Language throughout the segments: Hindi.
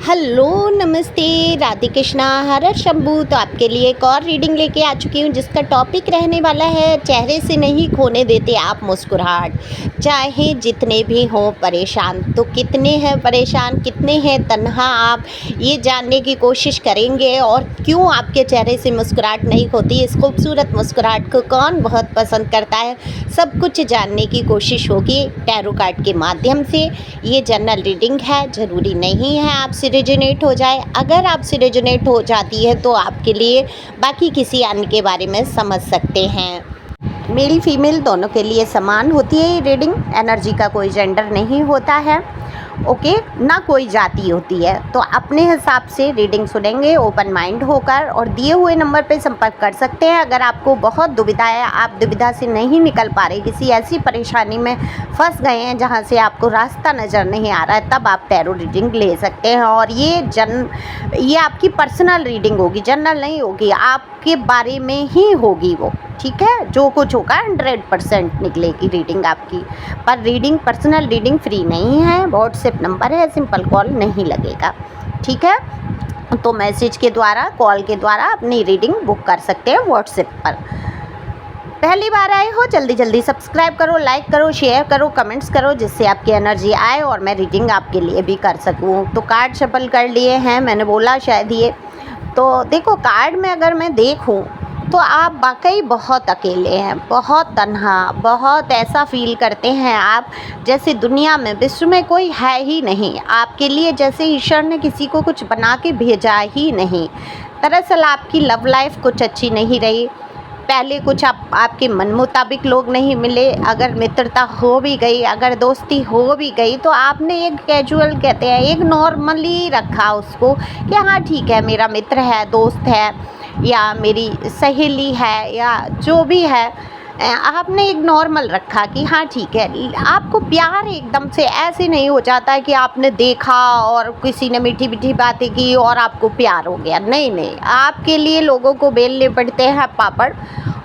हेलो नमस्ते राधे कृष्णा हर हर शंभू। तो आपके लिए एक और रीडिंग लेके आ चुकी हूँ जिसका टॉपिक रहने वाला है चेहरे से नहीं खोने देते आप मुस्कुराहट। चाहे जितने भी हों परेशान, तो कितने हैं परेशान, कितने हैं तन्हा, आप ये जानने की कोशिश करेंगे। और क्यों आपके चेहरे से मुस्कुराहट नहीं होती, इस खूबसूरत मुस्कुराहट को कौन बहुत पसंद करता है, सब कुछ जानने की कोशिश होगी टैरो कार्ड के माध्यम से। ये जनरल रीडिंग है, ज़रूरी नहीं है आपसे रेजोनेट हो जाए। अगर आपसे रेजोनेट हो जाती है तो आपके लिए बाकी किसी अन्य के बारे में समझ सकते हैं। मेल फीमेल दोनों के लिए समान होती है ये रीडिंग, एनर्जी का कोई जेंडर नहीं होता है, ओके, ना कोई जाति होती है। तो अपने हिसाब से रीडिंग सुनेंगे ओपन माइंड होकर, और दिए हुए नंबर पे संपर्क कर सकते हैं। अगर आपको बहुत दुविधा है, आप दुविधा से नहीं निकल पा रहे, किसी ऐसी परेशानी में फंस गए हैं जहां से आपको रास्ता नज़र नहीं आ रहा है, तब आप टैरो रीडिंग ले सकते हैं। और ये आपकी पर्सनल रीडिंग होगी, जनरल नहीं होगी, आपके बारे में ही होगी वो, ठीक है। जो कुछ होगा 100% निकलेगी रीडिंग आपकी। पर रीडिंग, पर्सनल रीडिंग फ्री नहीं है, व्हाट्सएप नंबर है, सिंपल कॉल नहीं लगेगा, ठीक है। तो मैसेज के द्वारा, कॉल के द्वारा अपनी रीडिंग बुक कर सकते हैं व्हाट्सएप पर। पहली बार आए हो जल्दी जल्दी सब्सक्राइब करो, लाइक करो, शेयर करो, कमेंट्स करो, जिससे आपकी एनर्जी आए और मैं रीडिंग आपके लिए भी कर सकूं। तो कार्ड शफल कर लिए हैं, मैंने बोला शायद ये। तो देखो कार्ड में अगर मैं देखूं तो आप वाकई बहुत अकेले हैं, बहुत तन्हा, बहुत ऐसा फील करते हैं आप जैसे दुनिया में, विश्व में कोई है ही नहीं आपके लिए, जैसे ईश्वर ने किसी को कुछ बना के भेजा ही नहीं। दरअसल आपकी लव लाइफ कुछ अच्छी नहीं रही, पहले कुछ आपके मन मुताबिक लोग नहीं मिले। अगर मित्रता हो भी गई, अगर दोस्ती हो भी गई, तो आपने एक कैजुअल, कहते हैं एक नॉर्मली रखा उसको कि हाँ ठीक है, मेरा मित्र है, दोस्त है, या मेरी सहेली है, या जो भी है, आपने एक नॉर्मल रखा कि हाँ ठीक है। आपको प्यार एकदम से ऐसे नहीं हो जाता है कि आपने देखा और किसी ने मीठी मीठी बातें की और आपको प्यार हो गया। नहीं नहीं, आपके लिए लोगों को बेलने पड़ते हैं पापड़,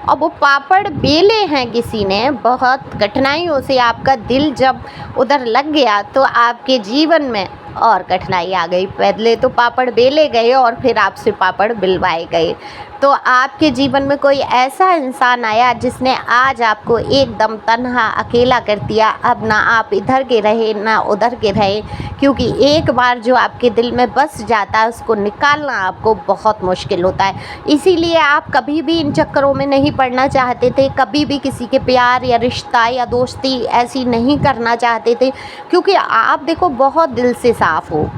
और वो पापड़ बेले हैं किसी ने बहुत कठिनाइयों से। आपका दिल जब उधर लग गया तो आपके जीवन में और कठिनाई आ गई। पहले तो पापड़ बेले गए और फिर आपसे पापड़ बिलवाए गए। तो आपके जीवन में कोई ऐसा इंसान आया जिसने आज आपको एकदम तन्हा, अकेला कर दिया। अब ना आप इधर के रहे ना उधर के रहे, क्योंकि एक बार जो आपके दिल में बस जाता है उसको निकालना आपको बहुत मुश्किल होता है। इसीलिए आप कभी भी इन चक्करों में नहीं पड़ना चाहते थे, कभी भी किसी के प्यार या रिश्ता या दोस्ती ऐसी नहीं करना चाहते थे, क्योंकि आप देखो बहुत दिल से साफ हो,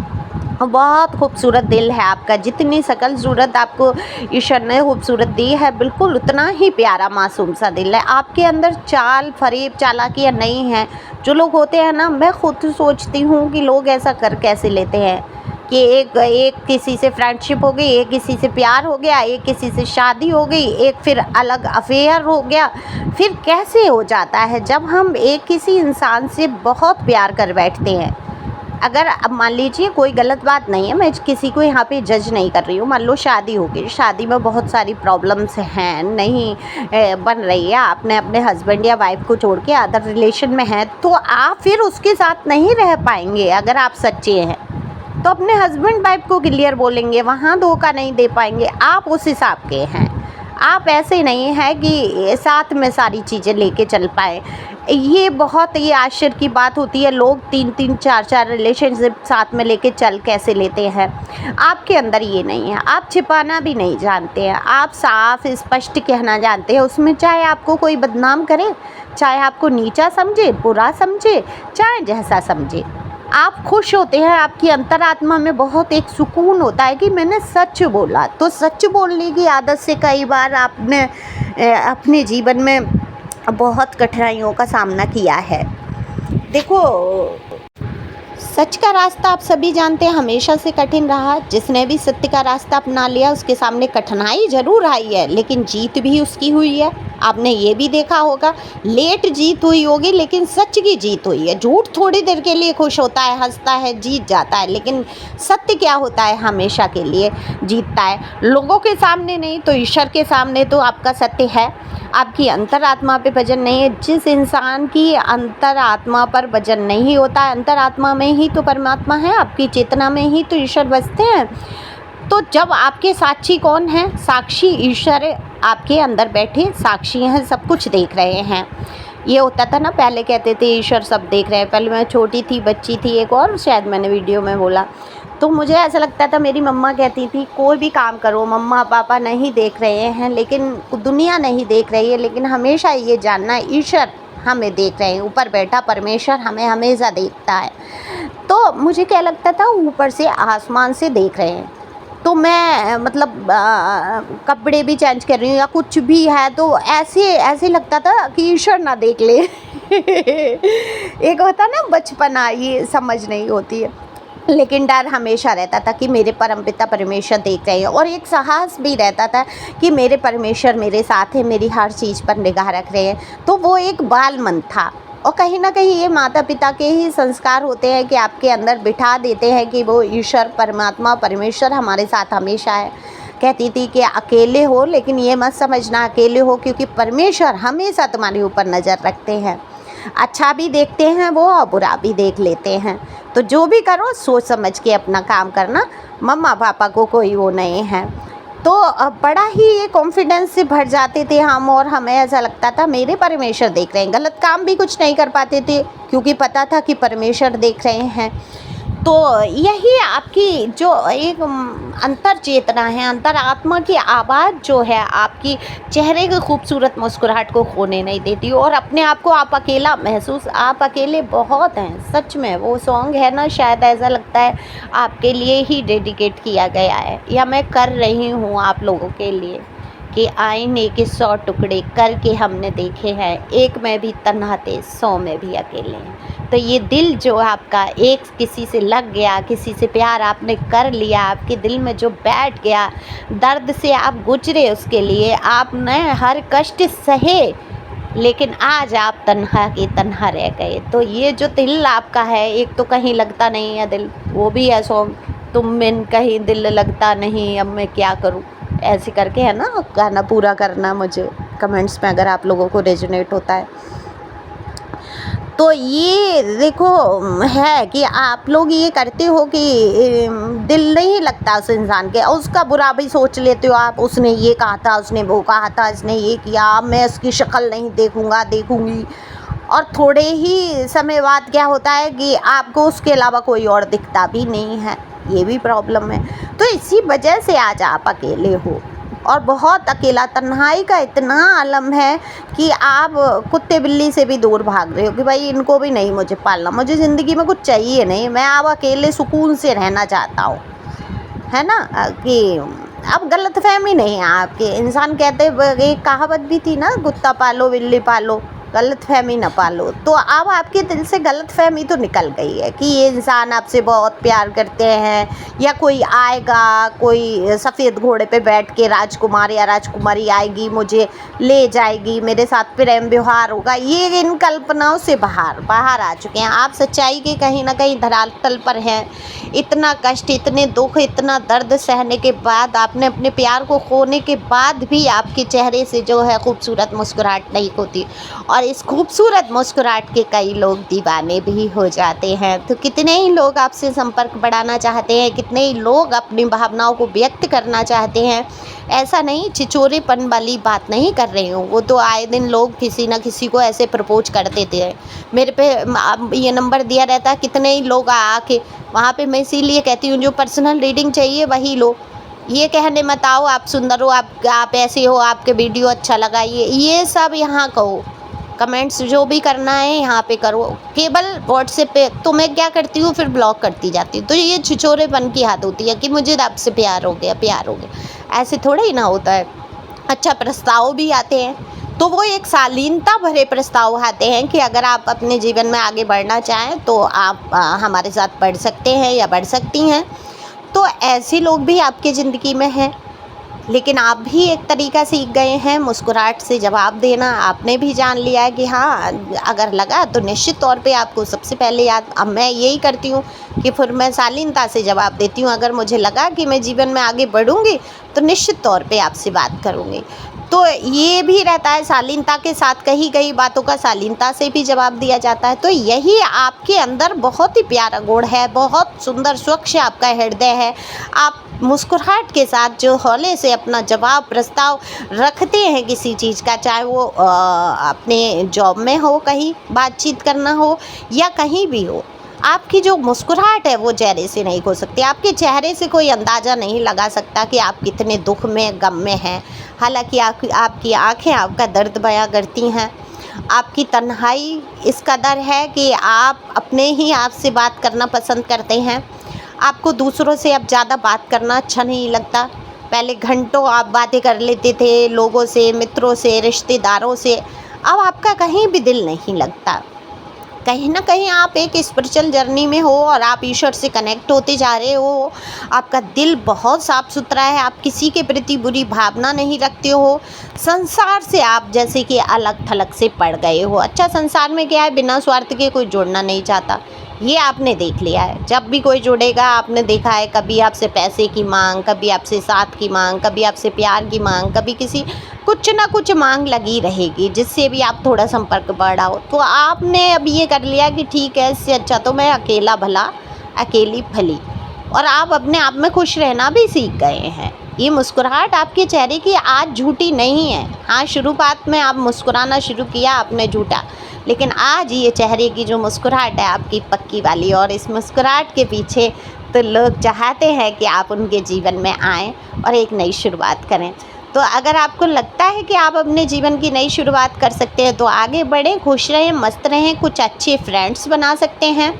बहुत खूबसूरत दिल है आपका। जितनी शकल सूरत आपको ईश्वर ने खूबसूरत दी है, बिल्कुल उतना ही प्यारा मासूम सा दिल है। आपके अंदर चाल फरेब चालाकियाँ नहीं हैं। जो लोग होते हैं ना, मैं खुद सोचती हूँ कि लोग ऐसा कर कैसे लेते हैं कि एक किसी से फ्रेंडशिप हो गई, एक किसी से प्यार हो गया, एक किसी से शादी हो गई, एक फिर अलग अफेयर हो गया। फिर कैसे हो जाता है जब हम एक किसी इंसान से बहुत प्यार कर बैठते हैं। अगर अब मान लीजिए, कोई गलत बात नहीं है, मैं किसी को यहाँ पे जज नहीं कर रही हूँ, मान लो शादी हो गई, शादी में बहुत सारी प्रॉब्लम्स हैं, नहीं बन रही है, आपने अपने हस्बैंड या वाइफ को छोड़ के अदर रिलेशन में हैं, तो आप फिर उसके साथ नहीं रह पाएंगे। अगर आप सच्चे हैं तो अपने हस्बैंड वाइफ को क्लियर बोलेंगे, वहाँ धोखा नहीं दे पाएंगे। आप उस हिसाब के हैं, आप ऐसे नहीं हैं कि साथ में सारी चीज़ें लेके चल पाए। ये बहुत ही आश्चर्य की बात होती है, लोग 3-3 4-4 रिलेशनशिप साथ में लेके चल कैसे लेते हैं। आपके अंदर ये नहीं है, आप छिपाना भी नहीं जानते हैं, आप साफ स्पष्ट कहना जानते हैं उसमें। चाहे आपको कोई बदनाम करे, चाहे आपको नीचा समझे, बुरा समझे, चाहे जैसा समझे, आप खुश होते हैं। आपकी अंतरात्मा में बहुत एक सुकून होता है कि मैंने सच बोला। तो सच बोलने की आदत से कई बार आपने अपने जीवन में बहुत कठिनाइयों का सामना किया है। देखो, सच का रास्ता आप सभी जानते हैं हमेशा से कठिन रहा। जिसने भी सत्य का रास्ता अपना लिया उसके सामने कठिनाई ज़रूर आई है, लेकिन जीत भी उसकी हुई है। आपने ये भी देखा होगा, लेट जीत हुई होगी लेकिन सच की जीत हुई है। झूठ थोड़ी देर के लिए खुश होता है, हंसता है, जीत जाता है, लेकिन सत्य क्या होता है, हमेशा के लिए जीतता है। लोगों के सामने नहीं तो ईश्वर के सामने तो आपका सत्य है। आपकी अंतरात्मा पे वजन नहीं है। जिस इंसान की अंतरात्मा पर वजन नहीं होता है, अंतरात्मा में ही तो परमात्मा है, आपकी चेतना में ही तो ईश्वर बसते हैं। तो जब आपके साक्षी कौन है, साक्षी ईश्वर आपके अंदर बैठे साक्षी हैं, सब कुछ देख रहे हैं। ये होता था ना, पहले कहते थे ईश्वर सब देख रहे हैं। पहले मैं छोटी थी, बच्ची थी, एक और शायद मैंने वीडियो में बोला, तो मुझे ऐसा लगता था, मेरी मम्मा कहती थी कोई भी काम करो मम्मा पापा नहीं देख रहे हैं, लेकिन दुनिया नहीं देख रही है, लेकिन हमेशा ये जानना ईश्वर हमें देख रहे हैं, ऊपर बैठा परमेश्वर हमें हमेशा देखता है। तो मुझे क्या लगता था, ऊपर से आसमान से देख रहे हैं। तो मैं मतलब कपड़े भी चेंज कर रही हूँ या कुछ भी है तो ऐसे ऐसे लगता था कि ईश्वर ना देख ले। एक होता ना बचपना, ये समझ नहीं होती है, लेकिन डर हमेशा रहता था कि मेरे परमपिता परमेश्वर देख रहे हैं, और एक साहस भी रहता था कि मेरे परमेश्वर मेरे साथ है, मेरी हर चीज़ पर निगाह रख रहे हैं। तो वो एक बाल मन था, और कहीं ना कहीं ये माता पिता के ही संस्कार होते हैं कि आपके अंदर बिठा देते हैं कि वो ईश्वर परमात्मा परमेश्वर हमारे साथ हमेशा है। कहती थी कि अकेले हो, लेकिन ये मत समझना अकेले हो, क्योंकि परमेश्वर हमेशा तुम्हारे ऊपर नज़र रखते हैं। अच्छा भी देखते हैं वो और बुरा भी देख लेते हैं। तो जो भी करो सोच समझ के अपना काम करना, मम्मा पापा को कोई वो नहीं है। तो बड़ा ही ये कॉन्फिडेंस से भर जाते थे हम, और हमें ऐसा लगता था मेरे परमेश्वर देख रहे हैं। गलत काम भी कुछ नहीं कर पाते थे क्योंकि पता था कि परमेश्वर देख रहे हैं। तो यही आपकी जो एक अंतर चेतना है, अंतरात्मा की आवाज़ जो है आपकी चेहरे की खूबसूरत मुस्कुराहट को खोने नहीं देती, और अपने आप को आप अकेला महसूस, आप अकेले बहुत हैं सच में। वो सॉन्ग है ना, शायद ऐसा लगता है आपके लिए ही डेडिकेट किया गया है, या मैं कर रही हूँ आप लोगों के लिए, कि आईने के 100 टुकड़े करके हमने देखे हैं, एक में भी तन्हा थे 100 में भी अकेले हैं। तो ये दिल जो आपका एक किसी से लग गया, किसी से प्यार आपने कर लिया, आपके दिल में जो बैठ गया, दर्द से आप गुजरे, उसके लिए आपने हर कष्ट सहे, लेकिन आज आप तन्हा के तन्हा रह गए। तो ये जो दिल आपका है, एक तो कहीं लगता नहीं है दिल, वो भी है सॉन्ग, तुम बिन कहीं दिल लगता नहीं, अब मैं क्या करूं, ऐसे करके है ना गाना। पूरा करना मुझे कमेंट्स में अगर आप लोगों को रेजोनेट होता है। तो ये देखो है कि आप लोग ये करते हो कि दिल नहीं लगता उस इंसान के, और उसका बुरा भी सोच लेते हो आप, उसने ये कहा था, उसने वो कहा था, इसने ये किया, मैं उसकी शक्ल नहीं देखूंगी। और थोड़े ही समय बाद क्या होता है कि आपको उसके अलावा कोई और दिखता भी नहीं है, ये भी प्रॉब्लम है। तो इसी वजह से आज आप अकेले हो, और बहुत अकेला, तन्हाई का इतना आलम है कि आप कुत्ते बिल्ली से भी दूर भाग रहे हो कि भाई इनको भी नहीं मुझे पालना, मुझे ज़िंदगी में कुछ चाहिए नहीं, मैं अब अकेले सुकून से रहना चाहता हूँ, है ना। कि अब गलतफहमी नहीं है आपके, इंसान कहते एक कहावत भी थी ना, कुत्ता पालो बिल्ली पालो गलतफहमी न पालो। तो अब आपके दिल से गलतफहमी तो निकल गई है कि ये इंसान आपसे बहुत प्यार करते हैं, या कोई आएगा, कोई सफ़ेद घोड़े पे बैठ के राजकुमार या राजकुमारी आएगी, मुझे ले जाएगी, मेरे साथ प्रेम व्यवहार होगा, ये इन कल्पनाओं से बाहर आ चुके हैं। आप सच्चाई के कहीं ना कहीं धरातल पर हैं। इतना कष्ट, इतने दुख, इतना दर्द सहने के बाद, आपने अपने प्यार को खोने के बाद भी आपके चेहरे से जो है खूबसूरत मुस्कुराहट नहीं होती, और इस खूबसूरत मुस्कुराहट के कई लोग दीवाने भी हो जाते हैं। तो कितने ही लोग आपसे संपर्क बढ़ाना चाहते हैं, कितने ही लोग अपनी भावनाओं को व्यक्त करना चाहते हैं। ऐसा नहीं, छिछोरेपन वाली बात नहीं कर रही हूँ, वो तो आए दिन लोग किसी ना किसी को ऐसे प्रपोज कर देते हैं। मेरे पे ये नंबर दिया रहता है, कितने ही लोग आके वहाँ पे, मैं इसीलिए कहती हूँ जो पर्सनल रीडिंग चाहिए वही लो। ये कहने मत आओ आप सुंदर हो, आप ऐसे हो, आपके वीडियो अच्छा लगा, ये सब यहाँ कहो। कमेंट्स जो भी करना है यहाँ पे करो, केवल व्हाट्सएप पे। तो मैं क्या करती हूँ, फिर ब्लॉक करती जाती हूँ। तो ये छिछोरेपन की हद होती है कि मुझे आपसे प्यार हो गया, ऐसे थोड़ा ही ना होता है। अच्छा, प्रस्ताव भी आते हैं, तो वो एक शालीनता भरे प्रस्ताव आते हैं कि अगर आप अपने जीवन में आगे बढ़ना चाहें तो आप हमारे साथ बढ़ सकते हैं या बढ़ सकती हैं। तो ऐसे लोग भी आपकी ज़िंदगी में हैं। लेकिन आप भी एक तरीका सीख गए हैं मुस्कुराहट से जवाब देना। आपने भी जान लिया है कि हाँ, अगर लगा तो निश्चित तौर पे आपको सबसे पहले याद। अब मैं यही करती हूँ कि फिर मैं शालीनता से जवाब देती हूँ। अगर मुझे लगा कि मैं जीवन में आगे बढ़ूँगी तो निश्चित तौर पे आपसे बात करूँगी। तो ये भी रहता है, शालीनता के साथ कही गई बातों का शालीनता से भी जवाब दिया जाता है। तो यही आपके अंदर बहुत ही प्यारा गुण है, बहुत सुंदर स्वच्छ आपका हृदय है। आप मुस्कुराहट के साथ जो हौले से अपना जवाब प्रस्ताव रखते हैं किसी चीज़ का, चाहे वो अपने जॉब में हो, कहीं बातचीत करना हो या कहीं भी हो, आपकी जो मुस्कुराहट है वो चेहरे से नहीं खो सकती। आपके चेहरे से कोई अंदाज़ा नहीं लगा सकता कि आप कितने दुख में, गम में हैं। हालांकि आपकी आंखें आपका दर्द बयां करती हैं। आपकी तन्हाई इस कदर है कि आप अपने ही आप से बात करना पसंद करते हैं। आपको दूसरों से अब ज़्यादा बात करना अच्छा नहीं लगता। पहले घंटों आप बातें कर लेते थे लोगों से, मित्रों से, रिश्तेदारों से। अब आपका कहीं भी दिल नहीं लगता। कहीं ना कहीं आप एक स्पिरिचुअल जर्नी में हो और आप ईश्वर से कनेक्ट होते जा रहे हो। आपका दिल बहुत साफ़ सुथरा है, आप किसी के प्रति बुरी भावना नहीं रखते हो। संसार से आप जैसे कि अलग थलग से पड़ गए हो। अच्छा, संसार में क्या है, बिना स्वार्थ के कोई जुड़ना नहीं चाहता, ये आपने देख लिया है। जब भी कोई जुड़ेगा आपने देखा है, कभी आपसे पैसे की मांग, कभी आपसे साथ की मांग, कभी आपसे प्यार की मांग, कभी किसी कुछ ना कुछ मांग लगी रहेगी जिससे भी आप थोड़ा संपर्क बढ़ाओ। तो आपने अब ये कर लिया कि ठीक है, इससे अच्छा तो मैं अकेला भला अकेली भली। और आप अपने आप में खुश रहना भी सीख गए हैं। ये मुस्कुराहट आपके चेहरे की आज झूठी नहीं है। हाँ, शुरुआत में आप मुस्कुराना शुरू किया आपने झूठा, लेकिन आज ये चेहरे की जो मुस्कुराहट है आपकी पक्की वाली। और इस मुस्कुराहट के पीछे तो लोग चाहते हैं कि आप उनके जीवन में आएँ और एक नई शुरुआत करें। तो अगर आपको लगता है कि आप अपने जीवन की नई शुरुआत कर सकते हैं तो आगे बढ़ें, खुश रहें, मस्त रहें, कुछ अच्छे फ्रेंड्स बना सकते हैं।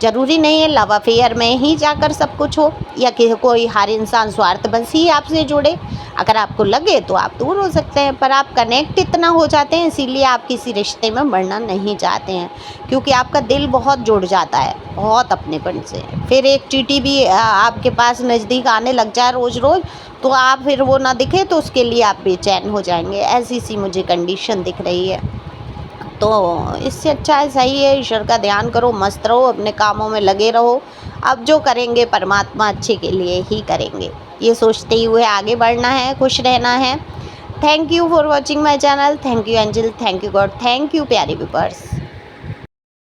ज़रूरी नहीं है लव अफेयर में ही जाकर सब कुछ हो या कि कोई हर इंसान स्वार्थ बस ही आपसे जुड़े। अगर आपको लगे तो आप दूर हो सकते हैं, पर आप कनेक्ट इतना हो जाते हैं इसीलिए आप किसी रिश्ते में बढ़ना नहीं चाहते हैं, क्योंकि आपका दिल बहुत जुड़ जाता है, बहुत अपनेपन से। फिर एक चींटी भी आपके पास नज़दीक आने लग जाए रोज़ रोज़, तो आप फिर वो ना दिखे तो उसके लिए आप बेचैन हो जाएंगे। ऐसी सी मुझे कंडीशन दिख रही है। तो इससे अच्छा है, सही है, ईश्वर का ध्यान करो, मस्त रहो, अपने कामों में लगे रहो। अब जो करेंगे परमात्मा अच्छे के लिए ही करेंगे, ये सोचते ही हुए आगे बढ़ना है, खुश रहना है। Thank you for watching my channel. Thank you angel, thank you God, thank you प्यारे व्यूअर्स।